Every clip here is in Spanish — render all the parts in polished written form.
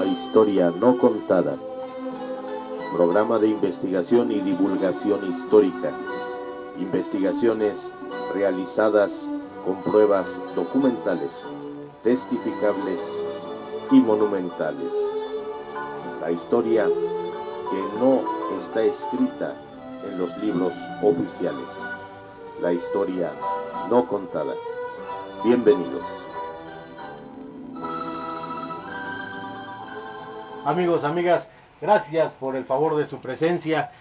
Historia No Contada, programa de investigación y divulgación histórica, investigaciones realizadas con pruebas documentales, testificables y monumentales. La historia que no está escrita en los libros oficiales. La historia no contada. Bienvenidos. Amigos, amigas, gracias por el favor de su presencia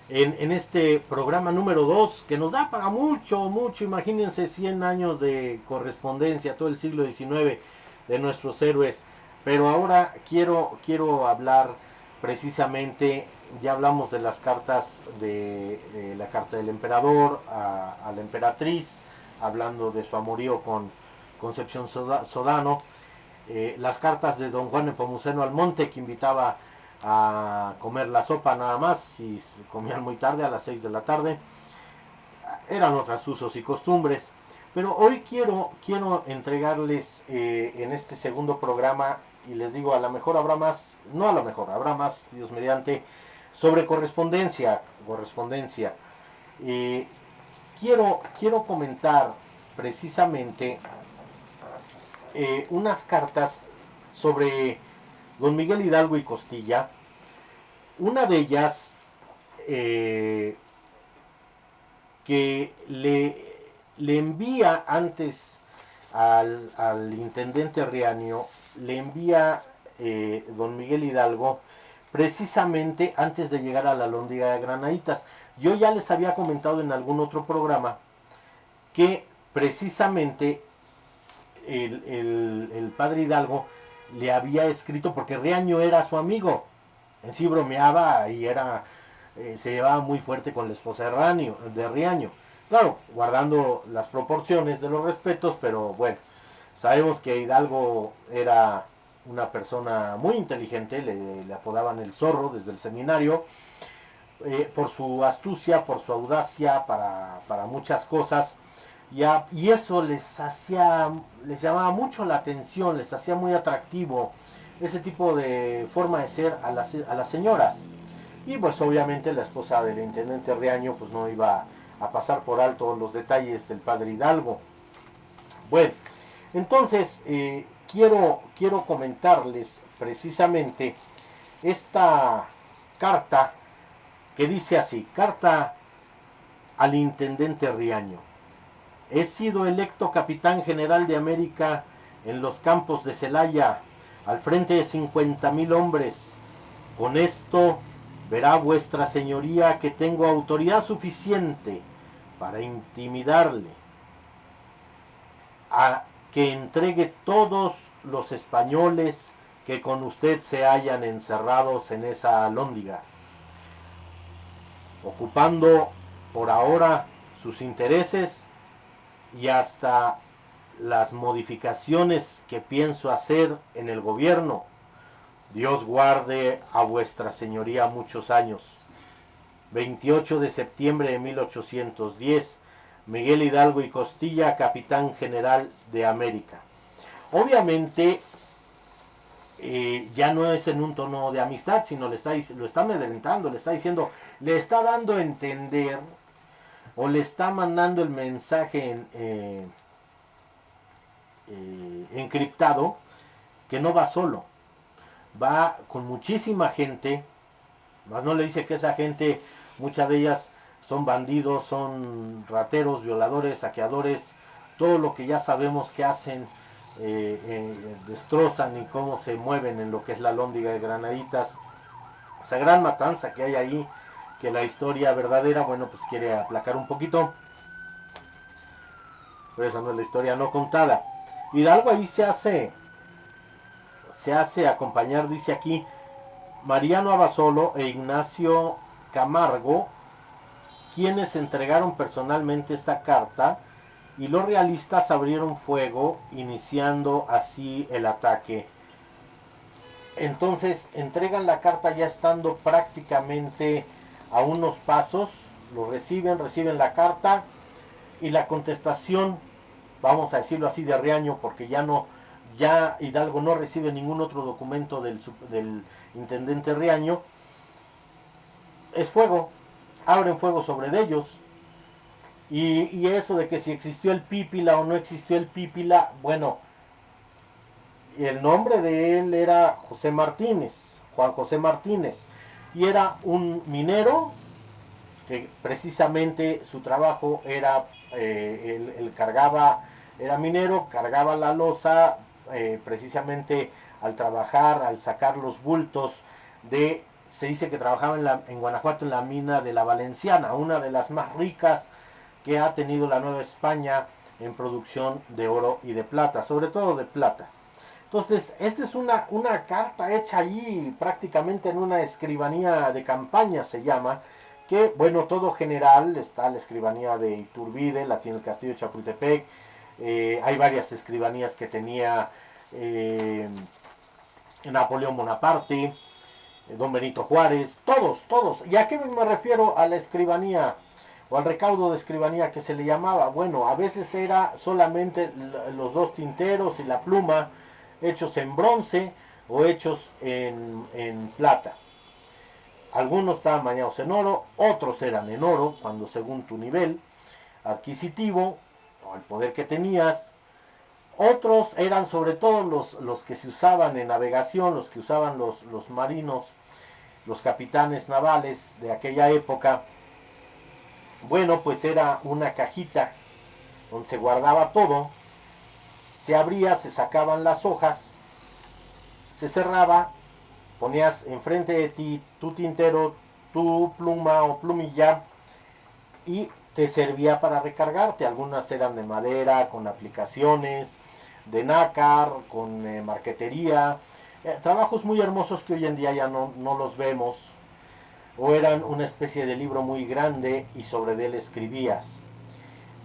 en este programa número 2 que nos da para mucho, imagínense 100 años de correspondencia, todo el siglo XIX de nuestros héroes. Pero ahora quiero hablar precisamente, ya hablamos de las cartas, de la carta del emperador a la emperatriz, hablando de su amorío con Concepción Sodano. Las cartas de don Juan Nepomuceno Almonte, que invitaba a comer la sopa nada más y comían muy tarde, a las 6 de la tarde. Eran otros usos y costumbres. Pero hoy quiero entregarles en este segundo programa, y les digo, a lo mejor habrá más, no a lo mejor, habrá más, Dios mediante, sobre correspondencia. Quiero comentar precisamente unas cartas sobre don Miguel Hidalgo y Costilla. Una de ellas que le envía antes al intendente Riaño, le envía don Miguel Hidalgo precisamente antes de llegar a la Alhóndiga de Granaditas. Yo ya les había comentado en algún otro programa que precisamente el padre Hidalgo le había escrito, porque Riaño era su amigo, en sí bromeaba y se llevaba muy fuerte con la esposa de Riaño, claro, guardando las proporciones de los respetos, pero bueno, sabemos que Hidalgo era una persona muy inteligente, le apodaban el zorro desde el seminario, por su astucia, por su audacia para muchas cosas. Y eso les llamaba mucho la atención, les hacía muy atractivo ese tipo de forma de ser a las señoras. Y pues obviamente la esposa del intendente Riaño pues no iba a pasar por alto los detalles del padre Hidalgo. Bueno, entonces quiero comentarles precisamente esta carta que dice así: carta al intendente Riaño. He sido electo capitán general de América en los campos de Celaya, al frente de 50,000 hombres. Con esto verá vuestra señoría que tengo autoridad suficiente para intimidarle a que entregue todos los españoles que con usted se hallan encerrados en esa alhóndiga, ocupando por ahora sus intereses y hasta las modificaciones que pienso hacer en el gobierno. Dios guarde a vuestra señoría muchos años. 28 de septiembre de 1810, Miguel Hidalgo y Costilla, capitán general de América. Obviamente ya no es en un tono de amistad, sino lo está amedrentando, le está diciendo, le está dando a entender, o le está mandando el mensaje encriptado, que no va solo, va con muchísima gente, más no le dice que esa gente, muchas de ellas son bandidos, son rateros, violadores, saqueadores, todo lo que ya sabemos que hacen, destrozan y cómo se mueven en lo que es la Alhóndiga de Granaditas, esa gran matanza que hay ahí, que la historia verdadera, bueno, pues quiere aplacar un poquito, pero esa no es la historia no contada. Hidalgo ahí se hace acompañar, dice aquí, Mariano Abasolo e Ignacio Camargo, quienes entregaron personalmente esta carta, y los realistas abrieron fuego, iniciando así el ataque. Entonces entregan la carta ya estando prácticamente a unos pasos, lo reciben la carta, y la contestación, vamos a decirlo así, de Riaño, porque ya no ya Hidalgo no recibe ningún otro documento del intendente Riaño, es fuego, abren fuego sobre ellos. Y eso de que si existió el Pípila o no existió el Pípila, bueno, el nombre de él era José Martínez, Juan José Martínez, y era un minero que precisamente su trabajo era, él cargaba, era minero, cargaba la loza, precisamente al trabajar, al sacar los bultos se dice que trabajaba en Guanajuato en la mina de la Valenciana, una de las más ricas que ha tenido la Nueva España en producción de oro y de plata, sobre todo de plata. Entonces, esta es una carta hecha allí prácticamente en una escribanía de campaña, se llama, que, bueno, todo general, está la escribanía de Iturbide, la tiene el Castillo de Chapultepec, hay varias escribanías que tenía Napoleón Bonaparte, don Benito Juárez, todos. ¿Y a qué me refiero a la escribanía o al recaudo de escribanía que se le llamaba? Bueno, a veces era solamente los dos tinteros y la pluma hechos en bronce o hechos en plata. Algunos estaban bañados en oro, otros eran en oro, cuando según tu nivel adquisitivo o el poder que tenías. Otros eran sobre todo los que se usaban en navegación, los que usaban los marinos, los capitanes navales de aquella época. Bueno, pues era una cajita donde se guardaba todo, se abría, se sacaban las hojas, se cerraba, ponías enfrente de ti tu tintero, tu pluma o plumilla y te servía para recargarte. Algunas eran de madera, con aplicaciones, de nácar, con marquetería, trabajos muy hermosos que hoy en día ya no los vemos, o eran una especie de libro muy grande y sobre él escribías.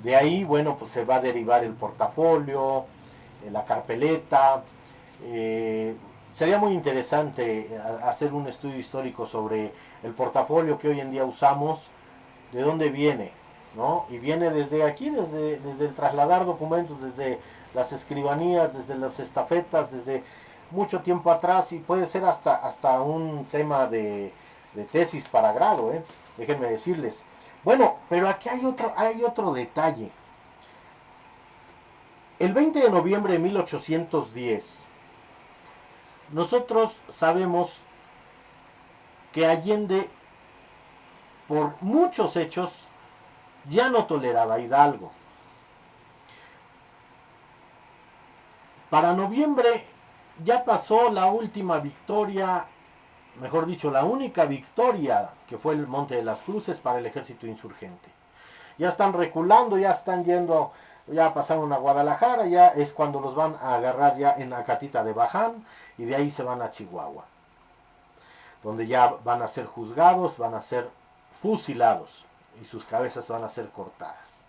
De ahí, bueno, pues se va a derivar el portafolio, la carpeleta. Sería muy interesante hacer un estudio histórico sobre el portafolio que hoy en día usamos, de dónde viene, ¿no? Y viene desde aquí, desde el trasladar documentos, desde las escribanías, desde las estafetas, desde mucho tiempo atrás, y puede ser hasta un tema de tesis para grado, déjenme decirles. Bueno, pero aquí hay otro detalle. El 20 de noviembre de 1810, nosotros sabemos que Allende, por muchos hechos, ya no toleraba a Hidalgo. Para noviembre ya pasó la última victoria, mejor dicho, la única victoria, que fue el Monte de las Cruces para el ejército insurgente. Ya están reculando, ya están yendo, ya pasaron a Guadalajara, ya es cuando los van a agarrar ya en Acatita de Baján, y de ahí se van a Chihuahua, donde ya van a ser juzgados, van a ser fusilados y sus cabezas van a ser cortadas.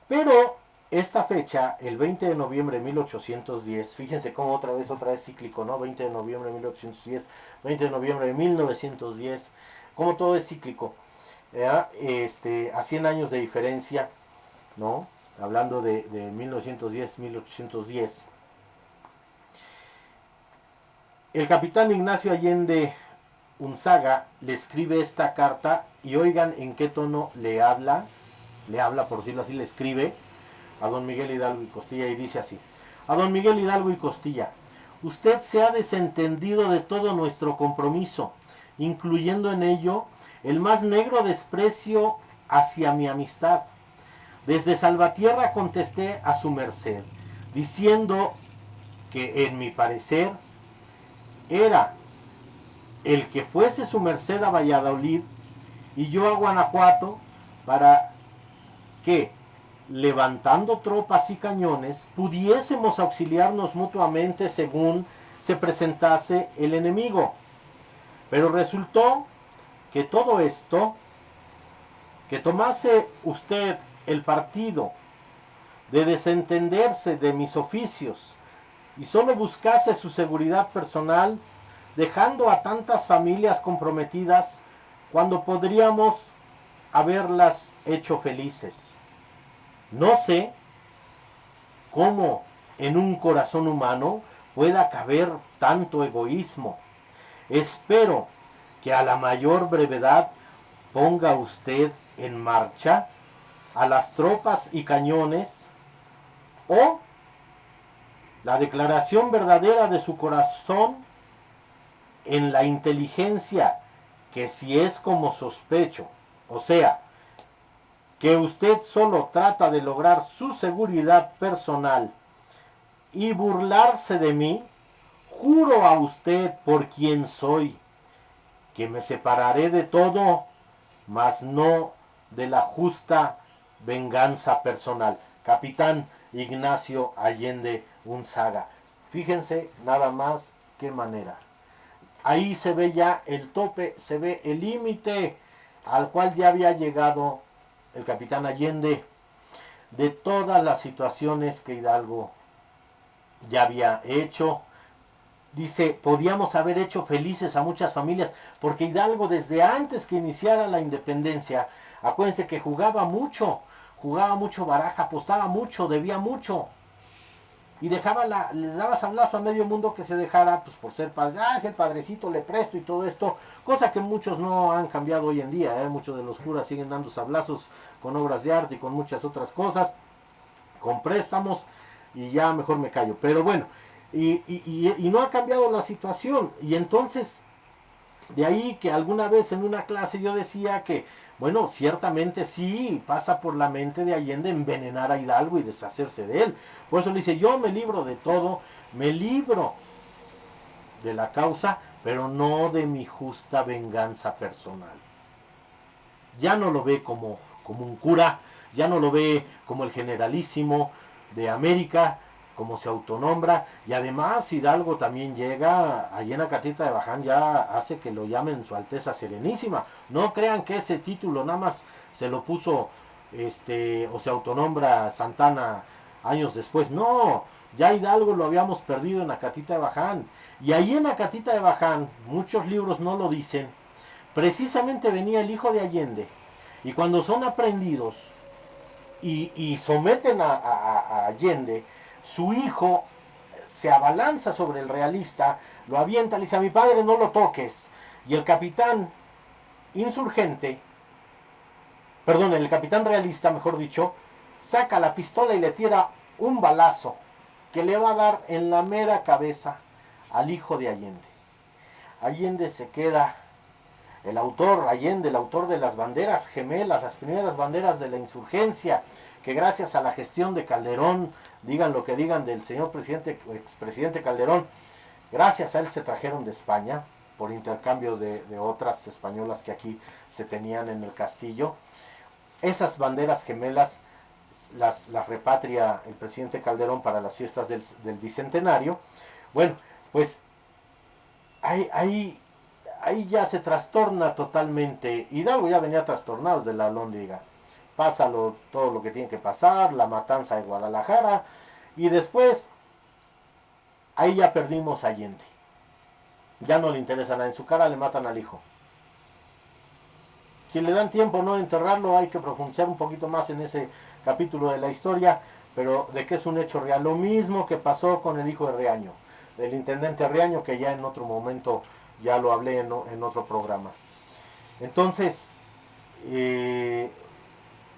Pero esta fecha, el 20 de noviembre de 1810, fíjense cómo otra vez cíclico, ¿no? 20 de noviembre de 1810, 20 de noviembre de 1910, como todo es cíclico. A 100 años de diferencia, ¿no? Hablando de 1910, 1810. El capitán Ignacio Allende Unzaga le escribe esta carta y oigan en qué tono le habla, por decirlo así, le escribe a don Miguel Hidalgo y Costilla, y dice así: a don Miguel Hidalgo y Costilla, usted se ha desentendido de todo nuestro compromiso, incluyendo en ello el más negro desprecio hacia mi amistad. Desde Salvatierra contesté a su merced, diciendo que en mi parecer era el que fuese su merced a Valladolid y yo a Guanajuato, para que, levantando tropas y cañones, pudiésemos auxiliarnos mutuamente según se presentase el enemigo. Pero resultó que todo esto, que tomase usted el partido de desentenderse de mis oficios y solo buscase su seguridad personal, dejando a tantas familias comprometidas cuando podríamos haberlas hecho felices. No sé cómo en un corazón humano pueda caber tanto egoísmo. Espero que a la mayor brevedad ponga usted en marcha a las tropas y cañones o la declaración verdadera de su corazón en la inteligencia, que si es como sospecho, o sea, que usted solo trata de lograr su seguridad personal y burlarse de mí, juro a usted por quien soy, que me separaré de todo, mas no de la justa venganza personal. Capitán Ignacio Allende Unzaga. Fíjense nada más qué manera. Ahí se ve ya el tope, se ve el límite al cual ya había llegado el capitán Allende de todas las situaciones que Hidalgo ya había hecho. Dice, podíamos haber hecho felices a muchas familias, porque Hidalgo desde antes que iniciara la independencia, acuérdense que jugaba mucho baraja, apostaba mucho, debía mucho, y le daba sablazo a medio mundo que se dejara, pues por ser padre, es el padrecito, le presto y todo esto, cosa que muchos no han cambiado hoy en día, muchos de los curas siguen dando sablazos con obras de arte y con muchas otras cosas, con préstamos, y ya mejor me callo, pero bueno, y no ha cambiado la situación, y entonces, de ahí que alguna vez en una clase yo decía que, bueno, ciertamente sí pasa por la mente de Allende envenenar a Hidalgo y deshacerse de él. Por eso le dice, yo me libro de todo, me libro de la causa, pero no de mi justa venganza personal. Ya no lo ve como un cura, ya no lo ve como el generalísimo de América, como se autonombra, y además Hidalgo también llega, allí en Acatita de Baján ya hace que lo llamen Su Alteza Serenísima. No crean que ese título nada más se lo puso o se autonombra Santana años después. No, ya Hidalgo lo habíamos perdido en Acatita de Baján. Y ahí en Acatita de Baján, muchos libros no lo dicen, precisamente venía el hijo de Allende. Y cuando son aprendidos y someten a Allende, su hijo se abalanza sobre el realista, lo avienta, le dice, a mi padre no lo toques. Y el capitán insurgente, perdón, el capitán realista, mejor dicho, saca la pistola y le tira un balazo que le va a dar en la mera cabeza al hijo de Allende. Allende se queda, el autor Allende, el autor de las banderas gemelas, las primeras banderas de la insurgencia, que gracias a la gestión de Calderón, digan lo que digan del señor expresidente Calderón, gracias a él se trajeron de España, por intercambio de otras españolas que aquí se tenían en el castillo. Esas banderas gemelas las repatria el presidente Calderón para las fiestas del Bicentenario. Bueno, pues ahí ya se trastorna totalmente. Hidalgo ya venía trastornado desde la Alhóndiga. Pasa todo lo que tiene que pasar, la matanza de Guadalajara, y después ahí ya perdimos a Allende. Ya no le interesa nada, en su cara le matan al hijo. Si le dan tiempo no de enterrarlo, hay que profundizar un poquito más en ese capítulo de la historia, pero de que es un hecho real. Lo mismo que pasó con el hijo de Riaño, del intendente Riaño, que ya en otro momento ya lo hablé en otro programa. Entonces,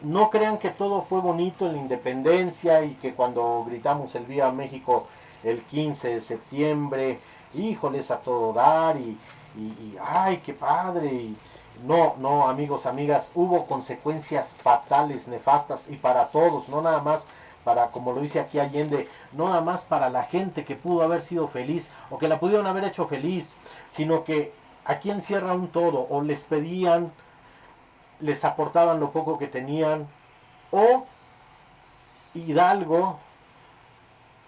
no crean que todo fue bonito en la independencia y que cuando gritamos el Viva México el 15 de septiembre, híjoles a todo dar y ay, qué padre. Y no, amigos, amigas, hubo consecuencias fatales, nefastas y para todos, no nada más para, como lo dice aquí Allende, no nada más para la gente que pudo haber sido feliz o que la pudieron haber hecho feliz, sino que aquí encierra un todo, o les pedían, les aportaban lo poco que tenían, o Hidalgo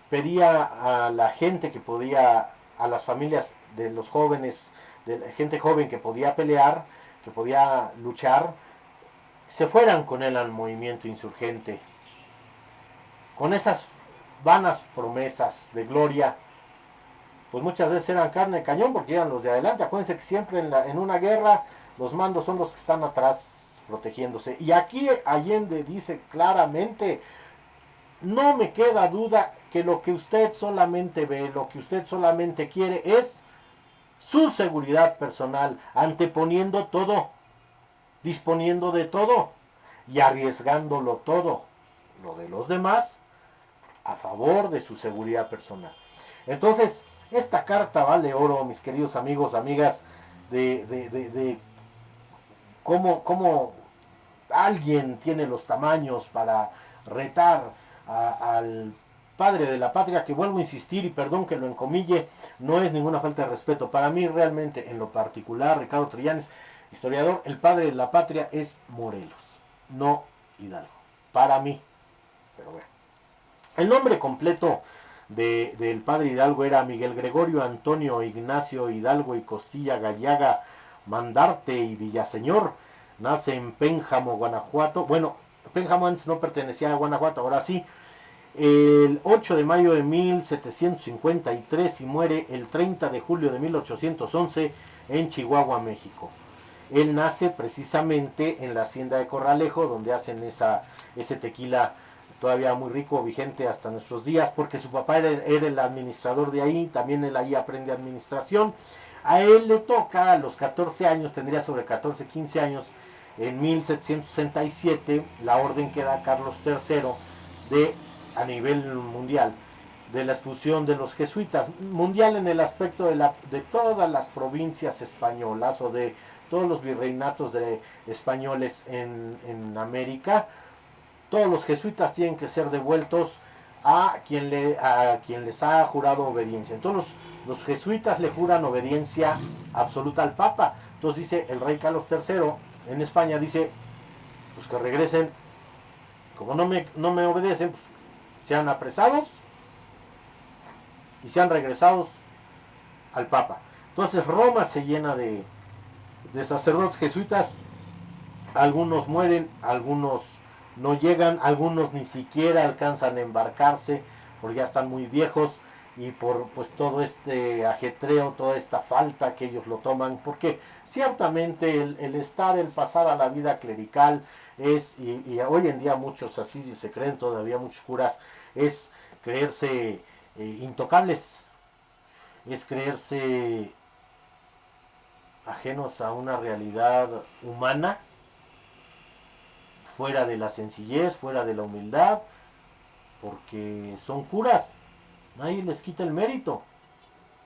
pedía a la gente que podía, a las familias de los jóvenes, de la gente joven que podía pelear, que podía luchar, se fueran con él al movimiento insurgente. Con esas vanas promesas de gloria, pues muchas veces eran carne de cañón porque eran los de adelante. Acuérdense que siempre en una guerra los mandos son los que están atrás protegiéndose. Y aquí Allende dice claramente, no me queda duda que lo que usted solamente ve, lo que usted solamente quiere es su seguridad personal, anteponiendo todo, disponiendo de todo y arriesgándolo todo, lo de los demás, a favor de su seguridad personal. Entonces, esta carta vale oro, mis queridos amigos, amigas, de cómo alguien tiene los tamaños para retar al padre de la patria, que vuelvo a insistir y perdón que lo encomille, no es ninguna falta de respeto. Para mí realmente, en lo particular, Ricardo Trillanes, historiador, el padre de la patria es Morelos, no Hidalgo. Para mí. Pero bueno. El nombre completo del padre Hidalgo era Miguel Gregorio Antonio Ignacio Hidalgo y Costilla Gallaga Mandarte y Villaseñor. Nace en Pénjamo, Guanajuato. Bueno, Pénjamo antes no pertenecía a Guanajuato, ahora sí. El 8 de mayo de 1753 y muere el 30 de julio de 1811 en Chihuahua, México. Él nace precisamente en la hacienda de Corralejo, donde hacen ese tequila todavía muy rico, vigente hasta nuestros días, porque su papá era el administrador de ahí, también él ahí aprende administración. A él le toca a los 14 años, tendría sobre 14, 15 años, en 1767, la orden que da Carlos III a nivel mundial de la expulsión de los jesuitas, mundial en el aspecto de todas las provincias españolas o de todos los virreinatos de españoles en América. Todos los jesuitas tienen que ser devueltos a quien les ha jurado obediencia. Entonces los jesuitas le juran obediencia absoluta al Papa. Entonces dice el rey Carlos III en España, dice, pues que regresen, como no me obedecen, pues sean apresados y sean regresados al Papa. Entonces Roma se llena de sacerdotes jesuitas, algunos mueren, algunos no llegan, algunos ni siquiera alcanzan a embarcarse porque ya están muy viejos y por pues todo este ajetreo, toda esta falta que ellos lo toman, porque ciertamente el pasar a la vida clerical es, y hoy en día muchos así se creen todavía, muchos curas, es creerse intocables, es creerse ajenos a una realidad humana, fuera de la sencillez, fuera de la humildad, porque son curas, nadie les quita el mérito,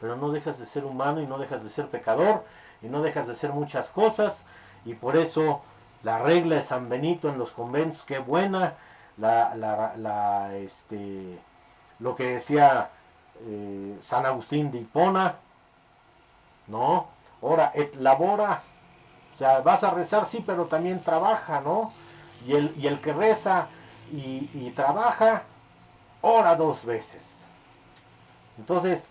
pero no dejas de ser humano y no dejas de ser pecador y no dejas de ser muchas cosas, y por eso la regla de San Benito en los conventos, qué buena, lo que decía San Agustín de Hipona, ¿no? Ora et labora, o sea, vas a rezar, sí, pero también trabaja, ¿no? Y el que reza y trabaja, ora dos veces. Entonces,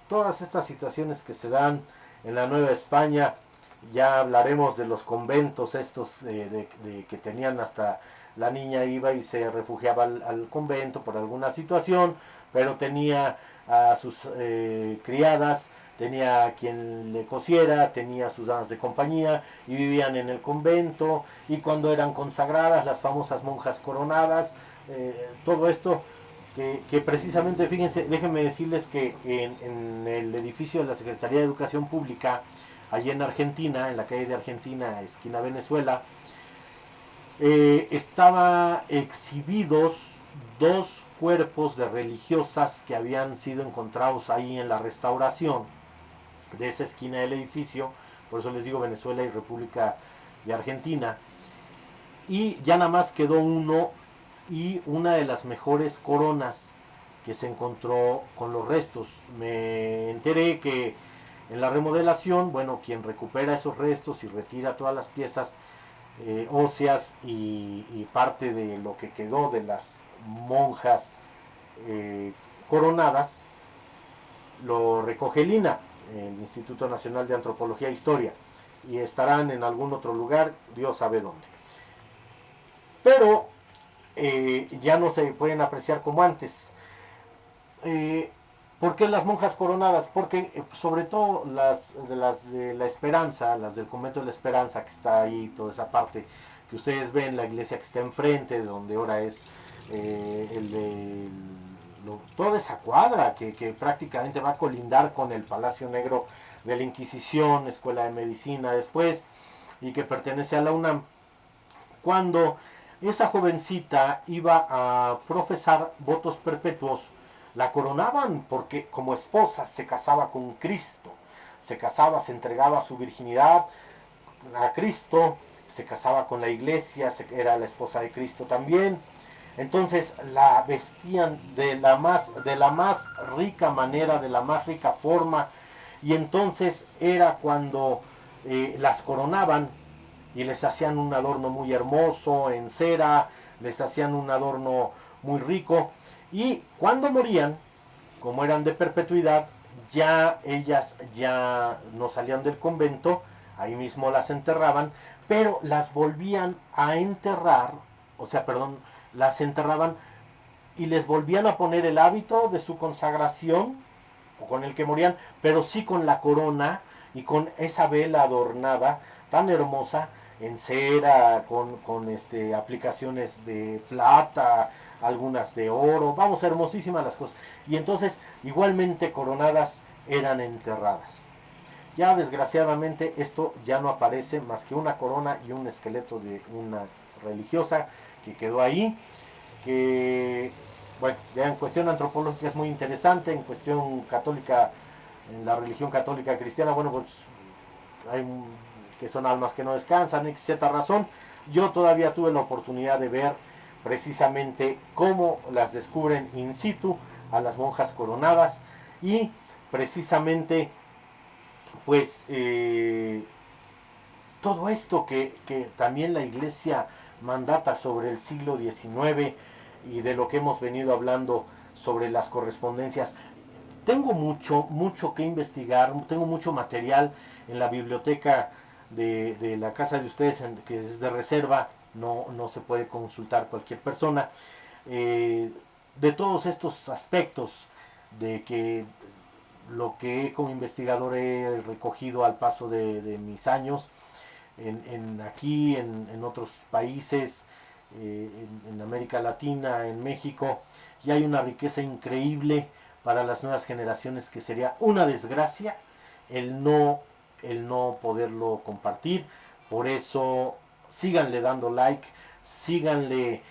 todas estas situaciones que se dan en la Nueva España, ya hablaremos de los conventos estos que tenían hasta la niña iba y se refugiaba al convento por alguna situación, pero tenía a sus criadas, tenía a quien le cosiera, tenía sus damas de compañía y vivían en el convento, y cuando eran consagradas las famosas monjas coronadas, todo esto que precisamente, fíjense, déjenme decirles que en el edificio de la Secretaría de Educación Pública, allí en Argentina, en la calle de Argentina, esquina Venezuela, estaba exhibidos dos cuerpos de religiosas que habían sido encontrados ahí en la restauración de esa esquina del edificio, por eso les digo Venezuela y República de Argentina, y ya nada más quedó uno y una de las mejores coronas que se encontró con los restos. Me enteré que en la remodelación, bueno, quien recupera esos restos y retira todas las piezas óseas y parte de lo que quedó de las monjas coronadas, lo recoge el INAH, el Instituto Nacional de Antropología e Historia, y estarán en algún otro lugar, Dios sabe dónde. Pero ya no se pueden apreciar como antes. ¿Por qué las monjas coronadas? Porque sobre todo las de la Esperanza, las del convento de la Esperanza, que está ahí, toda esa parte que ustedes ven, la iglesia que está enfrente, donde ahora es toda esa cuadra que prácticamente va a colindar con el Palacio Negro de la Inquisición, Escuela de Medicina después, y que pertenece a la UNAM. Cuando esa jovencita iba a profesar votos perpetuos, la coronaban porque como esposa se casaba con Cristo, se casaba, se entregaba su virginidad a Cristo, se casaba con la iglesia, era la esposa de Cristo también. Entonces la vestían de la más rica manera, de la más rica forma, y entonces era cuando las coronaban y les hacían un adorno muy hermoso en cera, les hacían un adorno muy rico, y cuando morían, como eran de perpetuidad, ya ellas ya no salían del convento, ahí mismo las enterraban, pero las volvían a enterrar, o sea, perdón, las enterraban y les volvían a poner el hábito de su consagración, o con el que morían, pero sí con la corona y con esa vela adornada tan hermosa en cera, con aplicaciones de plata, algunas de oro, vamos, hermosísimas las cosas. Y entonces, igualmente coronadas, eran enterradas. Ya desgraciadamente esto ya no aparece más que una corona y un esqueleto de una religiosa que quedó ahí, que, bueno, ya en cuestión antropológica es muy interesante, en cuestión católica, en la religión católica cristiana, bueno, pues hay que son almas que no descansan, etc. razón. Yo todavía tuve la oportunidad de ver precisamente cómo las descubren in situ a las monjas coronadas, y precisamente pues todo esto que también la iglesia mandata sobre el siglo XIX y de lo que hemos venido hablando sobre las correspondencias. Tengo mucho que investigar, tengo mucho material en la biblioteca de la casa de ustedes, que es de reserva, no se puede consultar cualquier persona, de todos estos aspectos, de que lo que como investigador he recogido al paso de mis años, aquí, en otros países, en América Latina, en México, y hay una riqueza increíble para las nuevas generaciones que sería una desgracia el no poderlo compartir. Por eso síganle dando like, síganle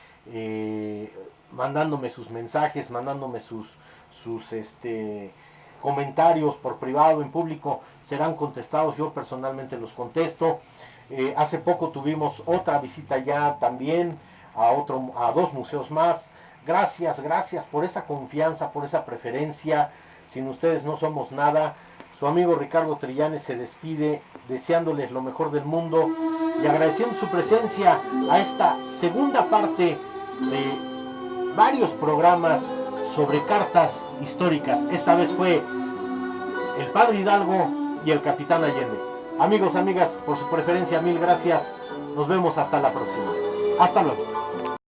mandándome sus mensajes, mandándome sus comentarios por privado, en público, serán contestados, yo personalmente los contesto. Hace poco tuvimos otra visita ya también a dos museos más. Gracias por esa confianza, por esa preferencia. Sin ustedes no somos nada. Su amigo Ricardo Trillanes se despide deseándoles lo mejor del mundo y agradeciendo su presencia a esta segunda parte de varios programas sobre cartas históricas. Esta vez fue el Padre Hidalgo y el Capitán Allende. Amigos, amigas, por su preferencia, mil gracias. Nos vemos hasta la próxima. Hasta luego.